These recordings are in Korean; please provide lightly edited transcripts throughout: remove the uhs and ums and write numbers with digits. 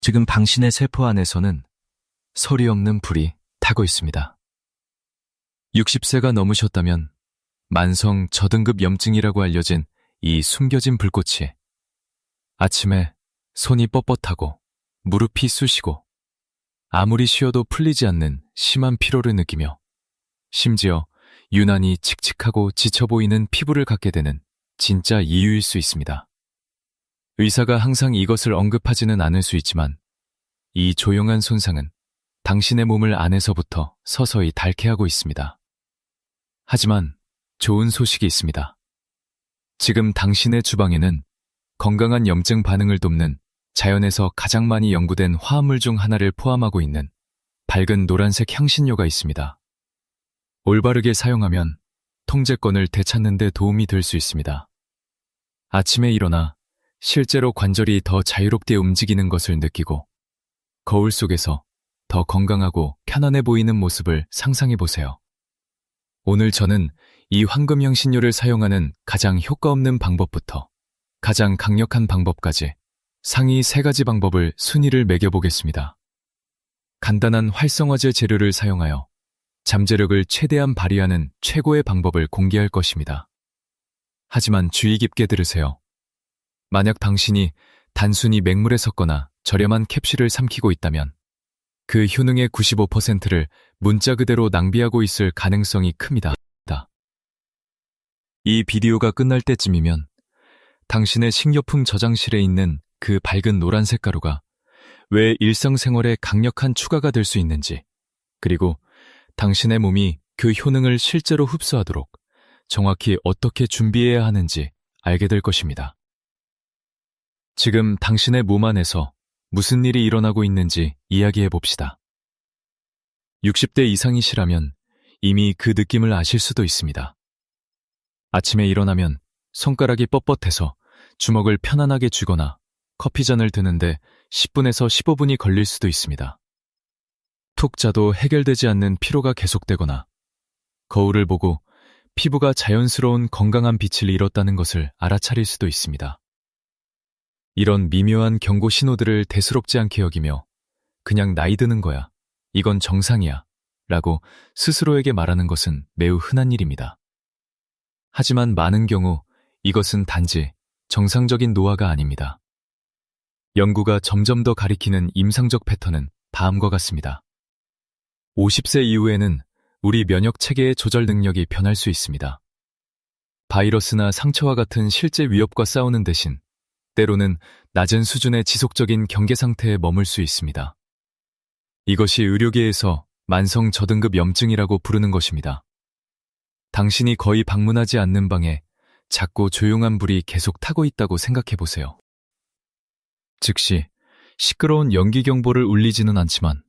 지금 당신의 세포 안에서는 소리 없는 불이 타고 있습니다. 60세가 넘으셨다면 만성 저등급 염증이라고 알려진 이 숨겨진 불꽃이 아침에 손이 뻣뻣하고 무릎이 쑤시고 아무리 쉬어도 풀리지 않는 심한 피로를 느끼며 심지어 유난히 칙칙하고 지쳐 보이는 피부를 갖게 되는 진짜 이유일 수 있습니다. 의사가 항상 이것을 언급하지는 않을 수 있지만 이 조용한 손상은 당신의 몸을 안에서부터 서서히 닳게 하고 있습니다. 하지만 좋은 소식이 있습니다. 지금 당신의 주방에는 건강한 염증 반응을 돕는 자연에서 가장 많이 연구된 화합물 중 하나를 포함하고 있는 밝은 노란색 향신료가 있습니다. 올바르게 사용하면 통제권을 되찾는 데 도움이 될 수 있습니다. 아침에 일어나 실제로 관절이 더 자유롭게 움직이는 것을 느끼고 거울 속에서 더 건강하고 편안해 보이는 모습을 상상해 보세요. 오늘 저는 이 황금 향신료를 사용하는 가장 효과 없는 방법부터 가장 강력한 방법까지 상위 3가지 방법을 순위를 매겨보겠습니다. 간단한 활성화제 재료를 사용하여 잠재력을 최대한 발휘하는 최고의 방법을 공개할 것입니다. 하지만 주의 깊게 들으세요. 만약 당신이 단순히 맹물에 섞거나 저렴한 캡슐을 삼키고 있다면 그 효능의 95%를 문자 그대로 낭비하고 있을 가능성이 큽니다. 이 비디오가 끝날 때쯤이면 당신의 식료품 저장실에 있는 그 밝은 노란색 가루가 왜 일상생활에 강력한 추가가 될 수 있는지, 그리고 당신의 몸이 그 효능을 실제로 흡수하도록 정확히 어떻게 준비해야 하는지 알게 될 것입니다. 지금 당신의 몸 안에서 무슨 일이 일어나고 있는지 이야기해 봅시다. 60대 이상이시라면 이미 그 느낌을 아실 수도 있습니다. 아침에 일어나면 손가락이 뻣뻣해서 주먹을 편안하게 쥐거나 커피잔을 드는데 10분에서 15분이 걸릴 수도 있습니다. 툭 자도 해결되지 않는 피로가 계속되거나 거울을 보고 피부가 자연스러운 건강한 빛을 잃었다는 것을 알아차릴 수도 있습니다. 이런 미묘한 경고 신호들을 대수롭지 않게 여기며 그냥 나이 드는 거야, 이건 정상이야 라고 스스로에게 말하는 것은 매우 흔한 일입니다. 하지만 많은 경우 이것은 단지 정상적인 노화가 아닙니다. 연구가 점점 더 가리키는 임상적 패턴은 다음과 같습니다. 50세 이후에는 우리 면역 체계의 조절 능력이 변할 수 있습니다. 바이러스나 상처와 같은 실제 위협과 싸우는 대신 때로는 낮은 수준의 지속적인 경계 상태에 머물 수 있습니다. 이것이 의료계에서 만성 저등급 염증이라고 부르는 것입니다. 당신이 거의 방문하지 않는 방에 작고 조용한 불이 계속 타고 있다고 생각해 보세요. 즉시 시끄러운 연기 경보를 울리지는 않지만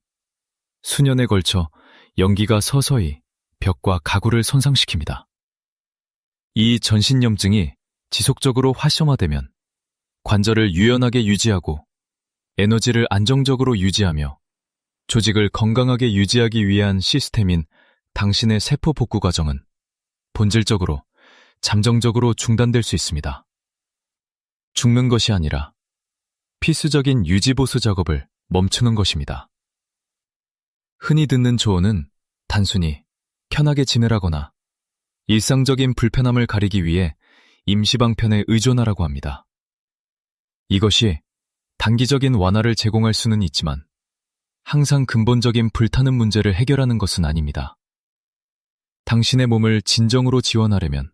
수년에 걸쳐 연기가 서서히 벽과 가구를 손상시킵니다. 이 전신염증이 지속적으로 활성화되면 관절을 유연하게 유지하고 에너지를 안정적으로 유지하며 조직을 건강하게 유지하기 위한 시스템인 당신의 세포 복구 과정은 본질적으로 잠정적으로 중단될 수 있습니다. 죽는 것이 아니라 필수적인 유지보수 작업을 멈추는 것입니다. 흔히 듣는 조언은 단순히 편하게 지내라거나 일상적인 불편함을 가리기 위해 임시방편에 의존하라고 합니다. 이것이 단기적인 완화를 제공할 수는 있지만 항상 근본적인 불타는 문제를 해결하는 것은 아닙니다. 당신의 몸을 진정으로 지원하려면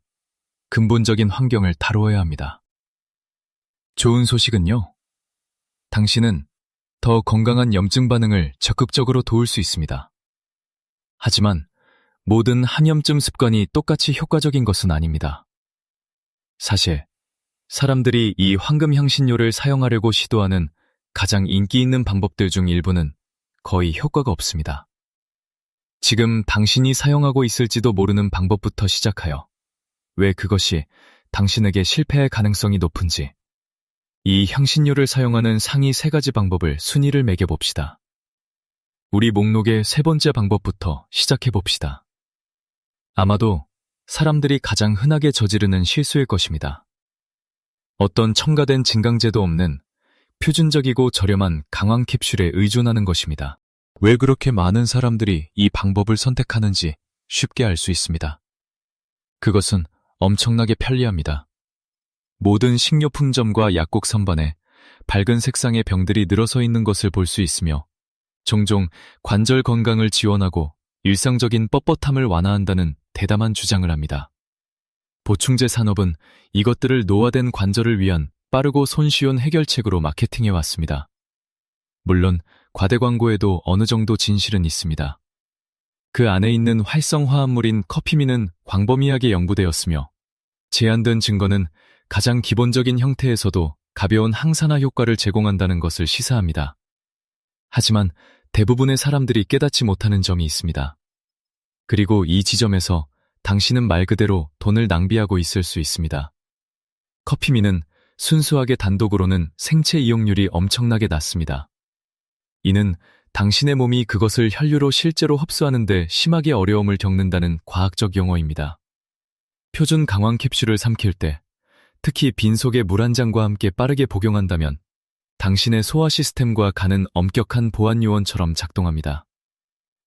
근본적인 환경을 다루어야 합니다. 좋은 소식은요, 당신은 더 건강한 염증 반응을 적극적으로 도울 수 있습니다. 하지만 모든 항염증 습관이 똑같이 효과적인 것은 아닙니다. 사실 사람들이 이 황금 향신료를 사용하려고 시도하는 가장 인기 있는 방법들 중 일부는 거의 효과가 없습니다. 지금 당신이 사용하고 있을지도 모르는 방법부터 시작하여 왜 그것이 당신에게 실패할 가능성이 높은지, 이 향신료를 사용하는 상위 3가지 방법을 순위를 매겨봅시다. 우리 목록의 3번째 방법부터 시작해봅시다. 아마도 사람들이 가장 흔하게 저지르는 실수일 것입니다. 어떤 첨가된 진강제도 없는 표준적이고 저렴한 강황 캡슐에 의존하는 것입니다. 왜 그렇게 많은 사람들이 이 방법을 선택하는지 쉽게 알 수 있습니다. 그것은 엄청나게 편리합니다. 모든 식료품점과 약국 선반에 밝은 색상의 병들이 늘어서 있는 것을 볼 수 있으며 종종 관절 건강을 지원하고 일상적인 뻣뻣함을 완화한다는 대담한 주장을 합니다. 보충제 산업은 이것들을 노화된 관절을 위한 빠르고 손쉬운 해결책으로 마케팅해왔습니다. 물론 과대 광고에도 어느 정도 진실은 있습니다. 그 안에 있는 활성화합물인 커피민은 광범위하게 연구되었으며 제한된 증거는 가장 기본적인 형태에서도 가벼운 항산화 효과를 제공한다는 것을 시사합니다. 하지만 대부분의 사람들이 깨닫지 못하는 점이 있습니다. 그리고 이 지점에서 당신은 말 그대로 돈을 낭비하고 있을 수 있습니다. 커피민은 순수하게 단독으로는 생체 이용률이 엄청나게 낮습니다. 이는 당신의 몸이 그것을 혈류로 실제로 흡수하는 데 심하게 어려움을 겪는다는 과학적 용어입니다. 표준 강황 캡슐을 삼킬 때, 특히 빈속에 물 한 잔과 함께 빠르게 복용한다면 당신의 소화 시스템과 간은 엄격한 보안 요원처럼 작동합니다.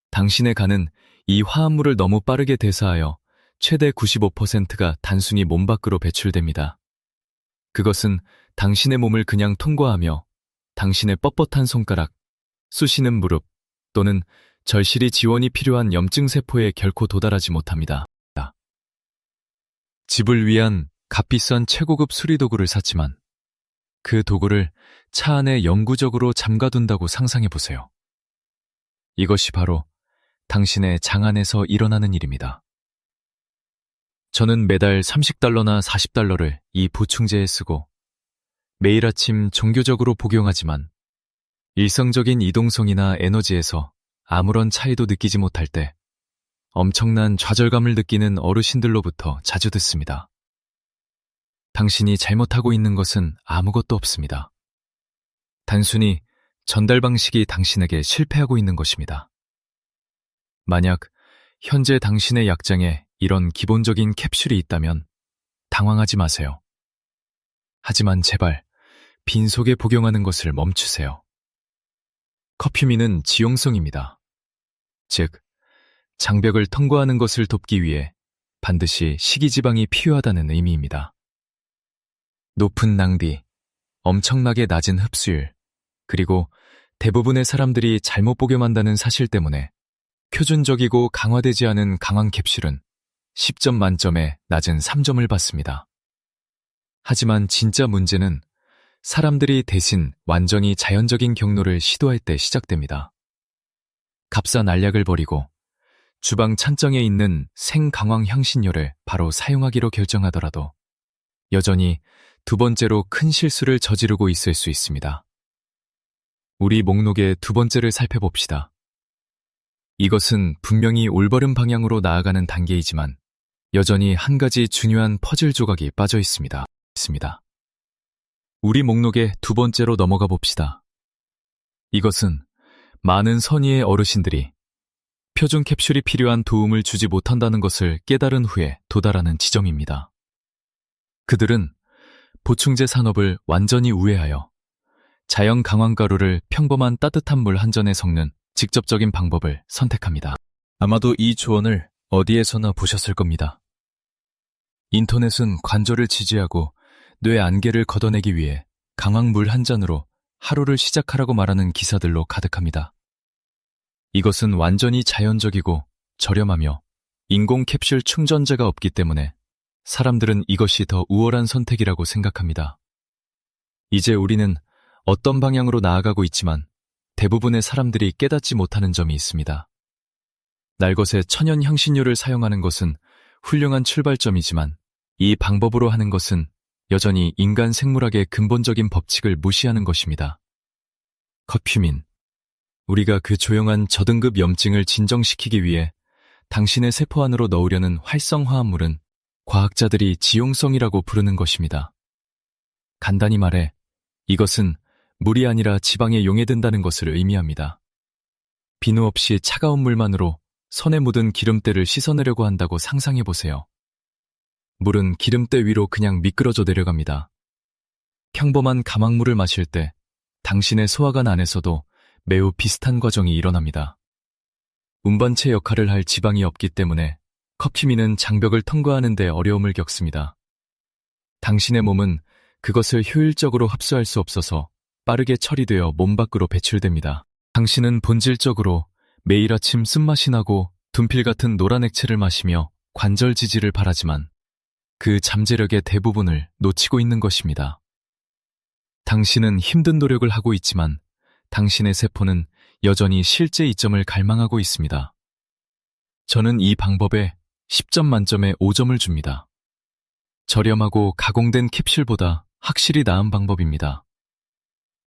당신의 간은 이 화합물을 너무 빠르게 대사하여 최대 95%가 단순히 몸 밖으로 배출됩니다. 그것은 당신의 몸을 그냥 통과하며 당신의 뻣뻣한 손가락, 쑤시는 무릎 또는 절실히 지원이 필요한 염증세포에 결코 도달하지 못합니다. 집을 위한 값비싼 최고급 수리도구를 샀지만 그 도구를 차 안에 영구적으로 잠가둔다고 상상해보세요. 이것이 바로 당신의 장 안에서 일어나는 일입니다. 저는 매달 $30나 $40를 이 보충제에 쓰고 매일 아침 정교적으로 복용하지만 일상적인 이동성이나 에너지에서 아무런 차이도 느끼지 못할 때 엄청난 좌절감을 느끼는 어르신들로부터 자주 듣습니다. 당신이 잘못하고 있는 것은 아무것도 없습니다. 단순히 전달 방식이 당신에게 실패하고 있는 것입니다. 만약 현재 당신의 약장에 이런 기본적인 캡슐이 있다면 당황하지 마세요. 하지만 제발 빈속에 복용하는 것을 멈추세요. 커피민은 지용성입니다. 즉, 장벽을 통과하는 것을 돕기 위해 반드시 식이지방이 필요하다는 의미입니다. 높은 낭비, 엄청나게 낮은 흡수율, 그리고 대부분의 사람들이 잘못 복용한다는 사실 때문에 표준적이고 강화되지 않은 강황 캡슐은 10점 만점에 낮은 3점을 받습니다. 하지만 진짜 문제는 사람들이 대신 완전히 자연적인 경로를 시도할 때 시작됩니다. 값싼 알약을 버리고 주방 찬장에 있는 생강황 향신료를 바로 사용하기로 결정하더라도 여전히 두 번째로 큰 실수를 저지르고 있을 수 있습니다. 우리 목록의 두 번째를 살펴봅시다. 이것은 분명히 올바른 방향으로 나아가는 단계이지만 여전히 한 가지 중요한 퍼즐 조각이 빠져 있습니다. 우리 목록의 두 번째로 넘어가 봅시다. 이것은 많은 선의의 어르신들이 표준 캡슐이 필요한 도움을 주지 못한다는 것을 깨달은 후에 도달하는 지점입니다. 그들은 보충제 산업을 완전히 우회하여 자연 강황가루를 평범한 따뜻한 물 한 잔에 섞는 직접적인 방법을 선택합니다. 아마도 이 조언을 어디에서나 보셨을 겁니다. 인터넷은 관절을 지지하고 뇌 안개를 걷어내기 위해 강황물 한 잔으로 하루를 시작하라고 말하는 기사들로 가득합니다. 이것은 완전히 자연적이고 저렴하며 인공 캡슐 충전재가 없기 때문에 사람들은 이것이 더 우월한 선택이라고 생각합니다. 이제 우리는 어떤 방향으로 나아가고 있지만 대부분의 사람들이 깨닫지 못하는 점이 있습니다. 날것의 천연 향신료를 사용하는 것은 훌륭한 출발점이지만 이 방법으로 하는 것은 여전히 인간 생물학의 근본적인 법칙을 무시하는 것입니다. 커피민, 우리가 그 조용한 저등급 염증을 진정시키기 위해 당신의 세포 안으로 넣으려는 활성화합물은 과학자들이 지용성이라고 부르는 것입니다. 간단히 말해 이것은 물이 아니라 지방에 용해된다는 것을 의미합니다. 비누 없이 차가운 물만으로 손에 묻은 기름때를 씻어내려고 한다고 상상해보세요. 물은 기름때 위로 그냥 미끄러져 내려갑니다. 평범한 가망물을 마실 때 당신의 소화관 안에서도 매우 비슷한 과정이 일어납니다. 운반체 역할을 할 지방이 없기 때문에 커피민은 장벽을 통과하는 데 어려움을 겪습니다. 당신의 몸은 그것을 효율적으로 흡수할 수 없어서 빠르게 처리되어 몸 밖으로 배출됩니다. 당신은 본질적으로 매일 아침 쓴맛이 나고 둔필 같은 노란 액체를 마시며 관절 지지를 바라지만 그 잠재력의 대부분을 놓치고 있는 것입니다. 당신은 힘든 노력을 하고 있지만 당신의 세포는 여전히 실제 이점을 갈망하고 있습니다. 저는 이 방법에 10점 만점에 5점을 줍니다. 저렴하고 가공된 캡슐보다 확실히 나은 방법입니다.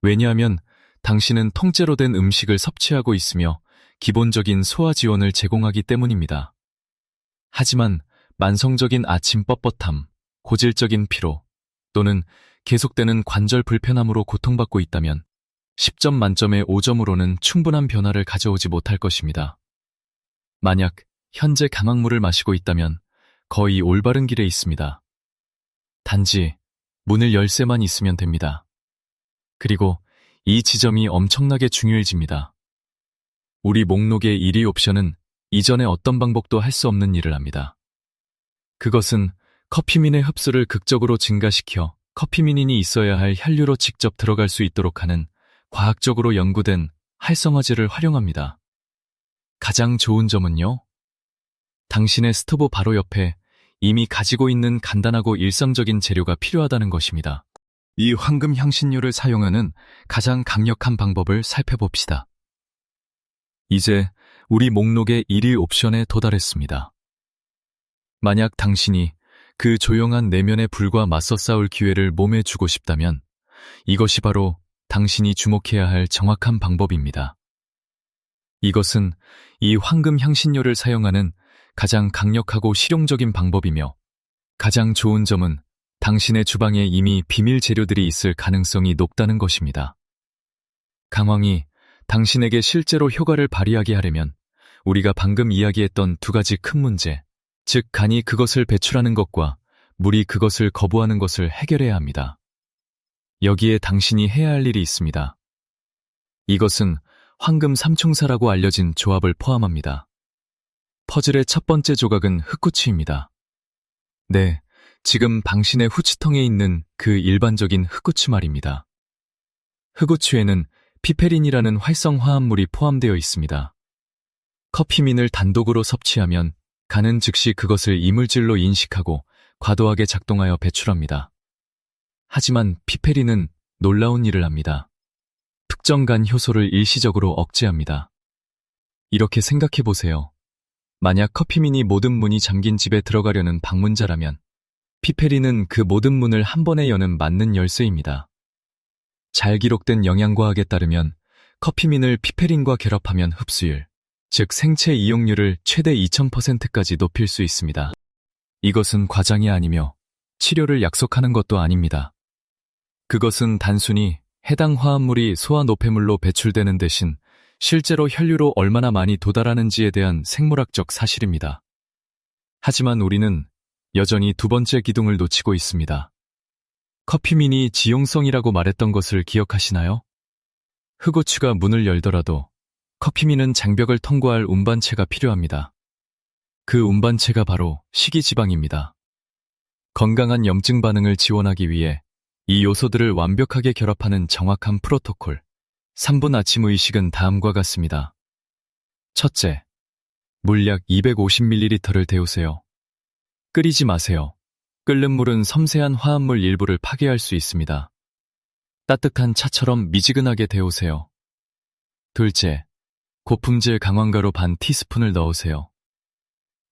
왜냐하면 당신은 통째로 된 음식을 섭취하고 있으며 기본적인 소화 지원을 제공하기 때문입니다. 하지만 만성적인 아침 뻣뻣함, 고질적인 피로 또는 계속되는 관절 불편함으로 고통받고 있다면 10점 만점에 5점으로는 충분한 변화를 가져오지 못할 것입니다. 만약 현재 강황물을 마시고 있다면 거의 올바른 길에 있습니다. 단지 문을 열쇠만 있으면 됩니다. 그리고 이 지점이 엄청나게 중요해집니다. 우리 목록의 1위 옵션은 이전에 어떤 방법도 할 수 없는 일을 합니다. 그것은 커피민의 흡수를 극적으로 증가시켜 커피민인이 있어야 할 혈류로 직접 들어갈 수 있도록 하는 과학적으로 연구된 활성화제를 활용합니다. 가장 좋은 점은요? 당신의 스토브 바로 옆에 이미 가지고 있는 간단하고 일상적인 재료가 필요하다는 것입니다. 이 황금 향신료를 사용하는 가장 강력한 방법을 살펴봅시다. 이제 우리 목록의 1위 옵션에 도달했습니다. 만약 당신이 그 조용한 내면의 불과 맞서 싸울 기회를 몸에 주고 싶다면 이것이 바로 당신이 주목해야 할 정확한 방법입니다. 이것은 이 황금 향신료를 사용하는 가장 강력하고 실용적인 방법이며 가장 좋은 점은 당신의 주방에 이미 비밀 재료들이 있을 가능성이 높다는 것입니다. 강황이 당신에게 실제로 효과를 발휘하게 하려면 우리가 방금 이야기했던 두 가지 큰 문제, 즉 간이 그것을 배출하는 것과 물이 그것을 거부하는 것을 해결해야 합니다. 여기에 당신이 해야 할 일이 있습니다. 이것은 황금 삼총사라고 알려진 조합을 포함합니다. 퍼즐의 첫 번째 조각은 흑구추입니다. 네, 지금 당신의 후추통에 있는 그 일반적인 흑구추 말입니다. 흑구추에는 피페린이라는 활성 화합물이 포함되어 있습니다. 커피민을 단독으로 섭취하면 간은 즉시 그것을 이물질로 인식하고 과도하게 작동하여 배출합니다. 하지만 피페린은 놀라운 일을 합니다. 특정 간 효소를 일시적으로 억제합니다. 이렇게 생각해 보세요. 만약 커피민이 모든 문이 잠긴 집에 들어가려는 방문자라면 피페린은 그 모든 문을 한 번에 여는 맞는 열쇠입니다. 잘 기록된 영양과학에 따르면 커피민을 피페린과 결합하면 흡수율, 즉 생체 이용률을 최대 2000%까지 높일 수 있습니다. 이것은 과장이 아니며 치료를 약속하는 것도 아닙니다. 그것은 단순히 해당 화합물이 소화 노폐물로 배출되는 대신 실제로 혈류로 얼마나 많이 도달하는지에 대한 생물학적 사실입니다. 하지만 우리는 여전히 두 번째 기둥을 놓치고 있습니다. 커피민이 지용성이라고 말했던 것을 기억하시나요? 흑우추가 문을 열더라도 커피민은 장벽을 통과할 운반체가 필요합니다. 그 운반체가 바로 식이지방입니다. 건강한 염증 반응을 지원하기 위해 이 요소들을 완벽하게 결합하는 정확한 프로토콜. 3분 아침 의식은 다음과 같습니다. 첫째, 물 약 250ml를 데우세요. 끓이지 마세요. 끓는 물은 섬세한 화합물 일부를 파괴할 수 있습니다. 따뜻한 차처럼 미지근하게 데우세요. 둘째, 고품질 강황가루 반 티스푼을 넣으세요.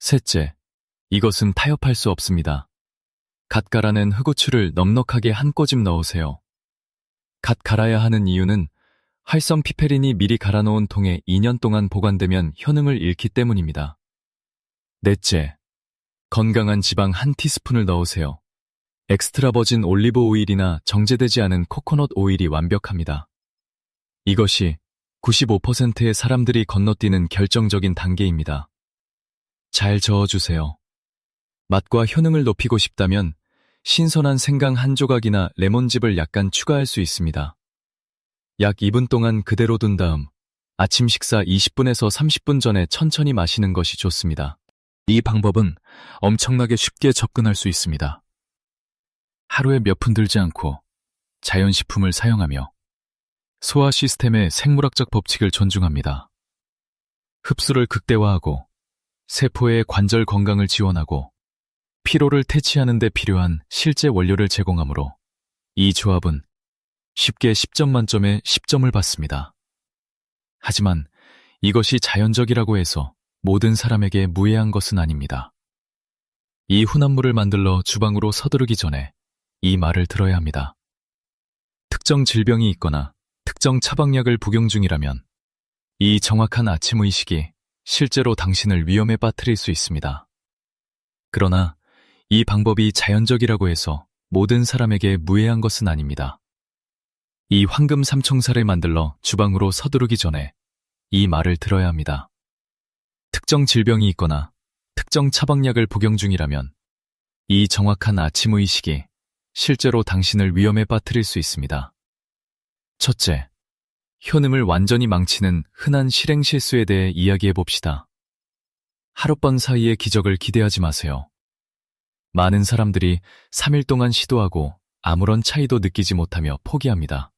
셋째, 이것은 타협할 수 없습니다. 갓 갈아낸 흑우추를 넉넉하게 한 꼬집 넣으세요. 갓 갈아야 하는 이유는 활성 피페린이 미리 갈아놓은 통에 2년 동안 보관되면 효능을 잃기 때문입니다. 넷째, 건강한 지방 한 티스푼을 넣으세요. 엑스트라 버진 올리브 오일이나 정제되지 않은 코코넛 오일이 완벽합니다. 이것이 95%의 사람들이 건너뛰는 결정적인 단계입니다. 잘 저어주세요. 맛과 효능을 높이고 싶다면 신선한 생강 한 조각이나 레몬즙을 약간 추가할 수 있습니다. 약 2분 동안 그대로 둔 다음 아침 식사 20분에서 30분 전에 천천히 마시는 것이 좋습니다. 이 방법은 엄청나게 쉽게 접근할 수 있습니다. 하루에 몇 분 들지 않고 자연식품을 사용하며 소화 시스템의 생물학적 법칙을 존중합니다. 흡수를 극대화하고 세포의 관절 건강을 지원하고 피로를 퇴치하는 데 필요한 실제 원료를 제공하므로 이 조합은 쉽게 10점 만점에 10점을 받습니다. 하지만 이것이 자연적이라고 해서 모든 사람에게 무해한 것은 아닙니다. 이 혼합물을 만들러 주방으로 서두르기 전에 이 말을 들어야 합니다. 특정 질병이 있거나 특정 처방약을 복용 중이라면 이 정확한 아침 의식이 실제로 당신을 위험에 빠뜨릴 수 있습니다. 그러나 이 방법이 자연적이라고 해서 모든 사람에게 무해한 것은 아닙니다. 이 황금 삼총사를 만들러 주방으로 서두르기 전에 이 말을 들어야 합니다. 특정 질병이 있거나 특정 처방약을 복용 중이라면 이 정확한 아침 의식이 실제로 당신을 위험에 빠뜨릴 수 있습니다. 첫째, 효능을 완전히 망치는 흔한 실행 실수에 대해 이야기해 봅시다. 하룻밤 사이의 기적을 기대하지 마세요. 많은 사람들이 3일 동안 시도하고 아무런 차이도 느끼지 못하며 포기합니다.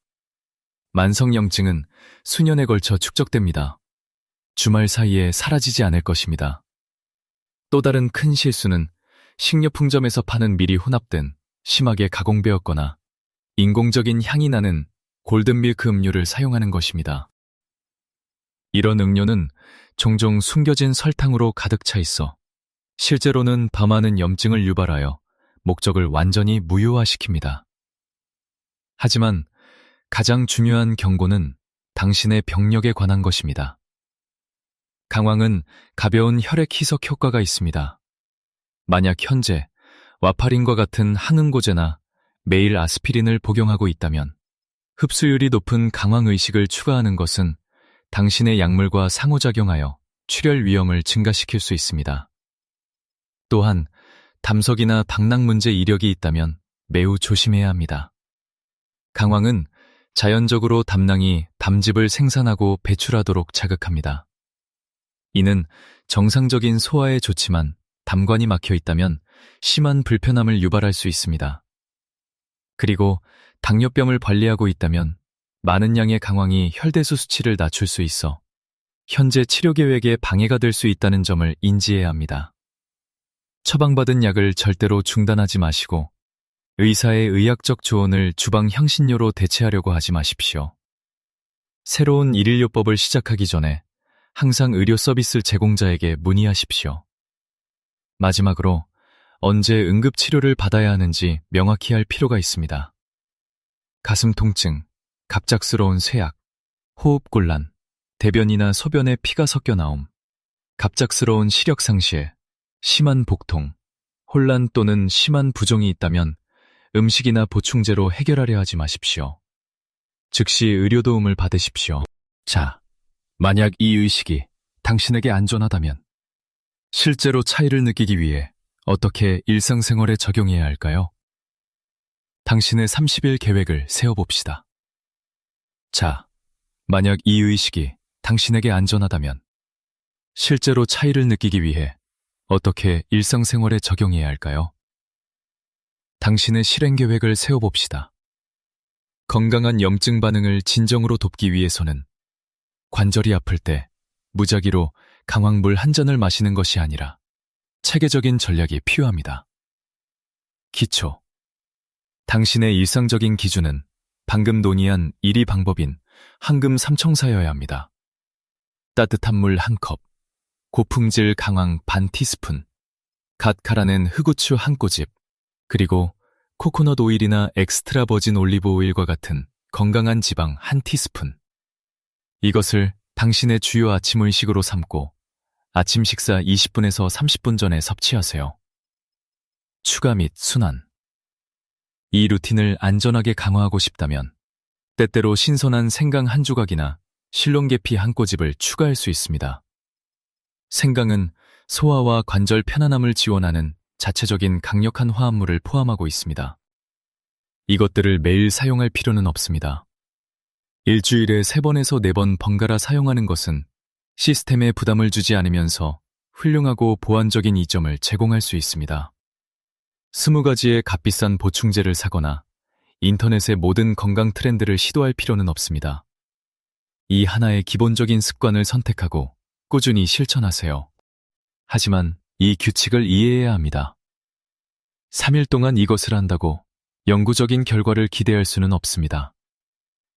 만성염증은 수년에 걸쳐 축적됩니다. 주말 사이에 사라지지 않을 것입니다. 또 다른 큰 실수는 식료품점에서 파는 미리 혼합된 심하게 가공되었거나 인공적인 향이 나는 골든밀크 음료를 사용하는 것입니다. 이런 음료는 종종 숨겨진 설탕으로 가득 차 있어 실제로는 밤하는 염증을 유발하여 목적을 완전히 무효화시킵니다. 하지만 가장 중요한 경고는 당신의 병력에 관한 것입니다. 강황은 가벼운 혈액 희석 효과가 있습니다. 만약 현재 와파린과 같은 항응고제나 매일 아스피린을 복용하고 있다면 흡수율이 높은 강황의식을 추가하는 것은 당신의 약물과 상호작용하여 출혈 위험을 증가시킬 수 있습니다. 또한 담석이나 방광 문제 이력이 있다면 매우 조심해야 합니다. 강황은 자연적으로 담낭이 담즙을 생산하고 배출하도록 자극합니다. 이는 정상적인 소화에 좋지만 담관이 막혀 있다면 심한 불편함을 유발할 수 있습니다. 그리고 당뇨병을 관리하고 있다면 많은 양의 강황이 혈대수 수치를 낮출 수 있어 현재 치료 계획에 방해가 될 수 있다는 점을 인지해야 합니다. 처방받은 약을 절대로 중단하지 마시고 의사의 의학적 조언을 주방 향신료로 대체하려고 하지 마십시오. 새로운 일일요법을 시작하기 전에 항상 의료 서비스 제공자에게 문의하십시오. 마지막으로 언제 응급치료를 받아야 하는지 명확히 할 필요가 있습니다. 가슴 통증, 갑작스러운 쇠약, 호흡곤란, 대변이나 소변에 피가 섞여 나옴, 갑작스러운 시력 상실, 심한 복통, 혼란 또는 심한 부종이 있다면 음식이나 보충제로 해결하려 하지 마십시오. 즉시 의료 도움을 받으십시오. 자, 만약 이 의식이 당신에게 안전하다면 실제로 차이를 느끼기 위해 어떻게 일상생활에 적용해야 할까요? 당신의 30일 계획을 세워봅시다. 자, 만약 이 의식이 당신에게 안전하다면 실제로 차이를 느끼기 위해 어떻게 일상생활에 적용해야 할까요? 당신의 실행 계획을 세워봅시다. 건강한 염증 반응을 진정으로 돕기 위해서는 관절이 아플 때 무작위로 강황물 한 잔을 마시는 것이 아니라 체계적인 전략이 필요합니다. 기초. 당신의 일상적인 기준은 방금 논의한 1위 방법인 황금 삼총사여야 합니다. 따뜻한 물 1컵, 고품질 강황 반 티스푼, 갓 갈아낸 흑우추 1꼬집, 그리고 코코넛 오일이나 엑스트라 버진 올리브 오일과 같은 건강한 지방 1티스푼. 이것을 당신의 주요 아침 의식으로 삼고 아침 식사 20분에서 30분 전에 섭취하세요. 추가 및 순환. 이 루틴을 안전하게 강화하고 싶다면 때때로 신선한 생강 한 조각이나 실론계피 1꼬집을 추가할 수 있습니다. 생강은 소화와 관절 편안함을 지원하는 자체적인 강력한 화합물을 포함하고 있습니다. 이것들을 매일 사용할 필요는 없습니다. 일주일에 3번에서 4번 번갈아 사용하는 것은 시스템에 부담을 주지 않으면서 훌륭하고 보완적인 이점을 제공할 수 있습니다. 20가지의 값비싼 보충제를 사거나 인터넷의 모든 건강 트렌드를 시도할 필요는 없습니다. 이 하나의 기본적인 습관을 선택하고 꾸준히 실천하세요. 하지만 이 규칙을 이해해야 합니다. 3일 동안 이것을 한다고 영구적인 결과를 기대할 수는 없습니다.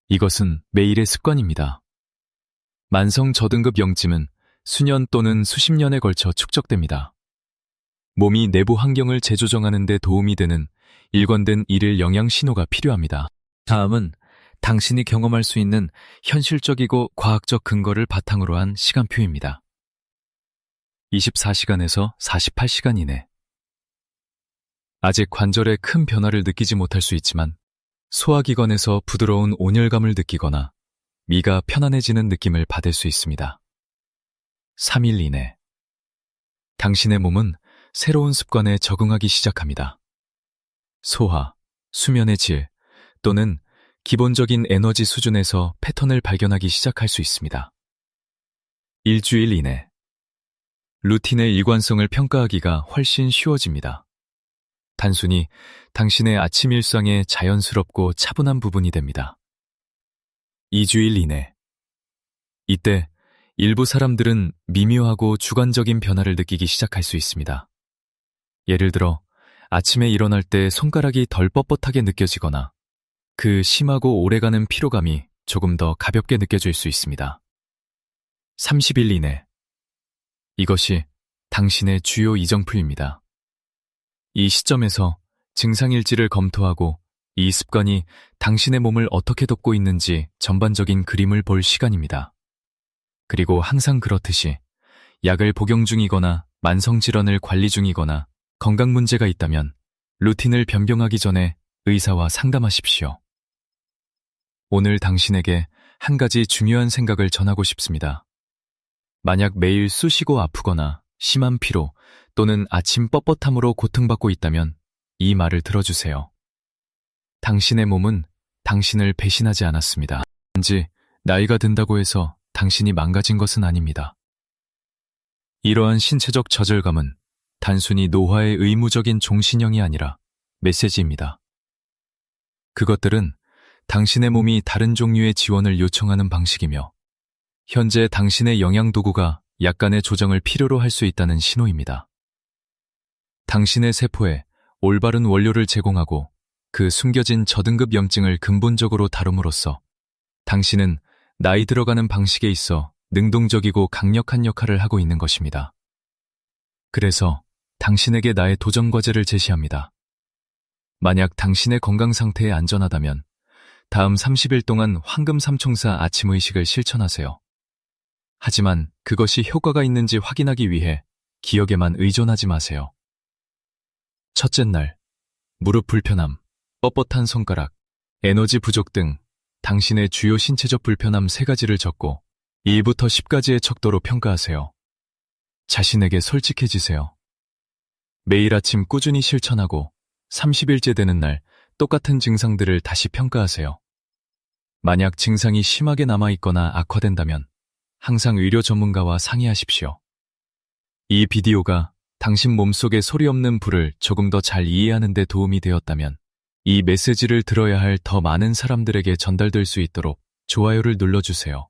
이것은 매일의 습관입니다. 만성 저등급 영찜은 수년 또는 수십 년에 걸쳐 축적됩니다. 몸이 내부 환경을 재조정하는 데 도움이 되는 일관된 일일 영양 신호가 필요합니다. 다음은 당신이 경험할 수 있는 현실적이고 과학적 근거를 바탕으로 한 시간표입니다. 24시간에서 48시간 이내. 아직 관절에 큰 변화를 느끼지 못할 수 있지만 소화기관에서 부드러운 온열감을 느끼거나 미가 편안해지는 느낌을 받을 수 있습니다. 3일 이내. 당신의 몸은 새로운 습관에 적응하기 시작합니다. 소화, 수면의 질 또는 기본적인 에너지 수준에서 패턴을 발견하기 시작할 수 있습니다. 일주일 이내. 루틴의 일관성을 평가하기가 훨씬 쉬워집니다. 단순히 당신의 아침 일상의 자연스럽고 차분한 부분이 됩니다. 2주일 이내. 이때 일부 사람들은 미묘하고 주관적인 변화를 느끼기 시작할 수 있습니다. 예를 들어 아침에 일어날 때 손가락이 덜 뻣뻣하게 느껴지거나 그 심하고 오래가는 피로감이 조금 더 가볍게 느껴질 수 있습니다. 30일 이내. 이것이 당신의 주요 이정표입니다. 이 시점에서 증상일지를 검토하고 이 습관이 당신의 몸을 어떻게 돕고 있는지 전반적인 그림을 볼 시간입니다. 그리고 항상 그렇듯이 약을 복용 중이거나 만성질환을 관리 중이거나 건강 문제가 있다면 루틴을 변경하기 전에 의사와 상담하십시오. 오늘 당신에게 한 가지 중요한 생각을 전하고 싶습니다. 만약 매일 쑤시고 아프거나 심한 피로 또는 아침 뻣뻣함으로 고통받고 있다면 이 말을 들어주세요. 당신의 몸은 당신을 배신하지 않았습니다. 단지 나이가 든다고 해서 당신이 망가진 것은 아닙니다. 이러한 신체적 저절감은 단순히 노화의 의무적인 종신형이 아니라 메시지입니다. 그것들은 당신의 몸이 다른 종류의 지원을 요청하는 방식이며 현재 당신의 영양도구가 약간의 조정을 필요로 할 수 있다는 신호입니다. 당신의 세포에 올바른 원료를 제공하고 그 숨겨진 저등급 염증을 근본적으로 다룸으로써 당신은 나이 들어가는 방식에 있어 능동적이고 강력한 역할을 하고 있는 것입니다. 그래서 당신에게 나의 도전 과제를 제시합니다. 만약 당신의 건강 상태에 안전하다면 다음 30일 동안 황금 삼총사 아침 의식을 실천하세요. 하지만 그것이 효과가 있는지 확인하기 위해 기억에만 의존하지 마세요. 첫째 날, 무릎 불편함, 뻣뻣한 손가락, 에너지 부족 등 당신의 주요 신체적 불편함 3가지를 적고 1부터 10까지의 척도로 평가하세요. 자신에게 솔직해지세요. 매일 아침 꾸준히 실천하고 30일째 되는 날 똑같은 증상들을 다시 평가하세요. 만약 증상이 심하게 남아있거나 악화된다면 항상 의료 전문가와 상의하십시오. 이 비디오가 당신 몸속의 소리 없는 불을 조금 더 잘 이해하는 데 도움이 되었다면 이 메시지를 들어야 할 더 많은 사람들에게 전달될 수 있도록 좋아요를 눌러주세요.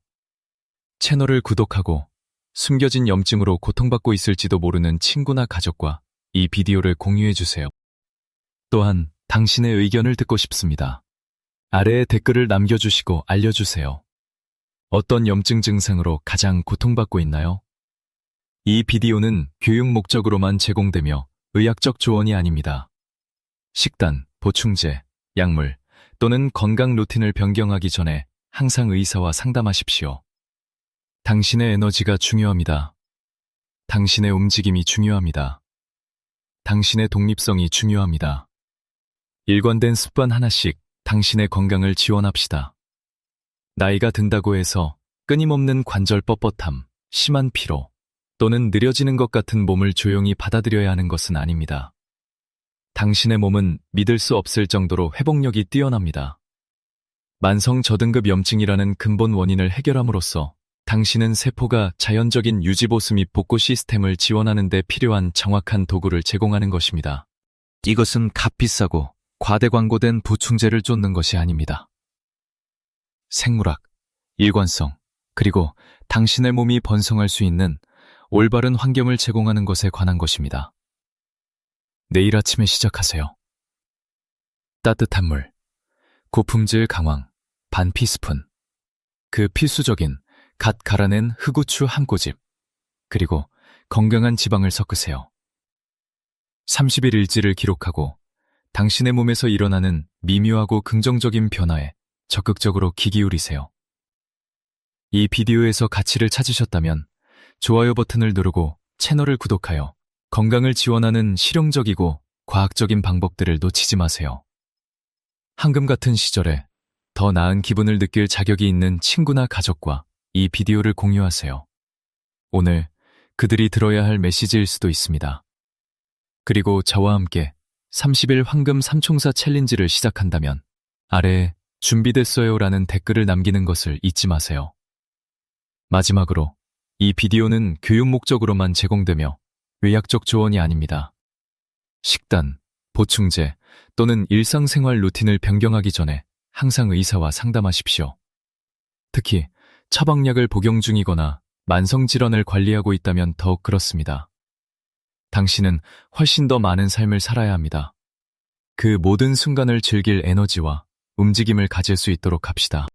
채널을 구독하고 숨겨진 염증으로 고통받고 있을지도 모르는 친구나 가족과 이 비디오를 공유해주세요. 또한 당신의 의견을 듣고 싶습니다. 아래에 댓글을 남겨주시고 알려주세요. 어떤 염증 증상으로 가장 고통받고 있나요? 이 비디오는 교육 목적으로만 제공되며 의학적 조언이 아닙니다. 식단, 보충제, 약물 또는 건강 루틴을 변경하기 전에 항상 의사와 상담하십시오. 당신의 에너지가 중요합니다. 당신의 움직임이 중요합니다. 당신의 독립성이 중요합니다. 일관된 습관 하나씩 당신의 건강을 지원합시다. 나이가 든다고 해서 끊임없는 관절 뻣뻣함, 심한 피로 또는 느려지는 것 같은 몸을 조용히 받아들여야 하는 것은 아닙니다. 당신의 몸은 믿을 수 없을 정도로 회복력이 뛰어납니다. 만성 저등급 염증이라는 근본 원인을 해결함으로써 당신은 세포가 자연적인 유지보수 및 복구 시스템을 지원하는 데 필요한 정확한 도구를 제공하는 것입니다. 이것은 값비싸고 과대 광고된 보충제를 쫓는 것이 아닙니다. 생물학, 일관성, 그리고 당신의 몸이 번성할 수 있는 올바른 환경을 제공하는 것에 관한 것입니다. 내일 아침에 시작하세요. 따뜻한 물, 고품질 강황, 반 티스푼, 그 필수적인 갓 갈아낸 흑우추 한 꼬집, 그리고 건강한 지방을 섞으세요. 30일 일지를 기록하고 당신의 몸에서 일어나는 미묘하고 긍정적인 변화에 적극적으로 귀 기울이세요. 이 비디오에서 가치를 찾으셨다면 좋아요 버튼을 누르고 채널을 구독하여 건강을 지원하는 실용적이고 과학적인 방법들을 놓치지 마세요. 황금 같은 시절에 더 나은 기분을 느낄 자격이 있는 친구나 가족과 이 비디오를 공유하세요. 오늘 그들이 들어야 할 메시지일 수도 있습니다. 그리고 저와 함께 30일 황금 삼총사 챌린지를 시작한다면 아래에 준비됐어요 라는 댓글을 남기는 것을 잊지 마세요. 마지막으로 이 비디오는 교육 목적으로만 제공되며 의학적 조언이 아닙니다. 식단, 보충제 또는 일상생활 루틴을 변경하기 전에 항상 의사와 상담하십시오. 특히 처방약을 복용 중이거나 만성질환을 관리하고 있다면 더욱 그렇습니다. 당신은 훨씬 더 많은 삶을 살아야 합니다. 그 모든 순간을 즐길 에너지와 움직임을 가질 수 있도록 합시다.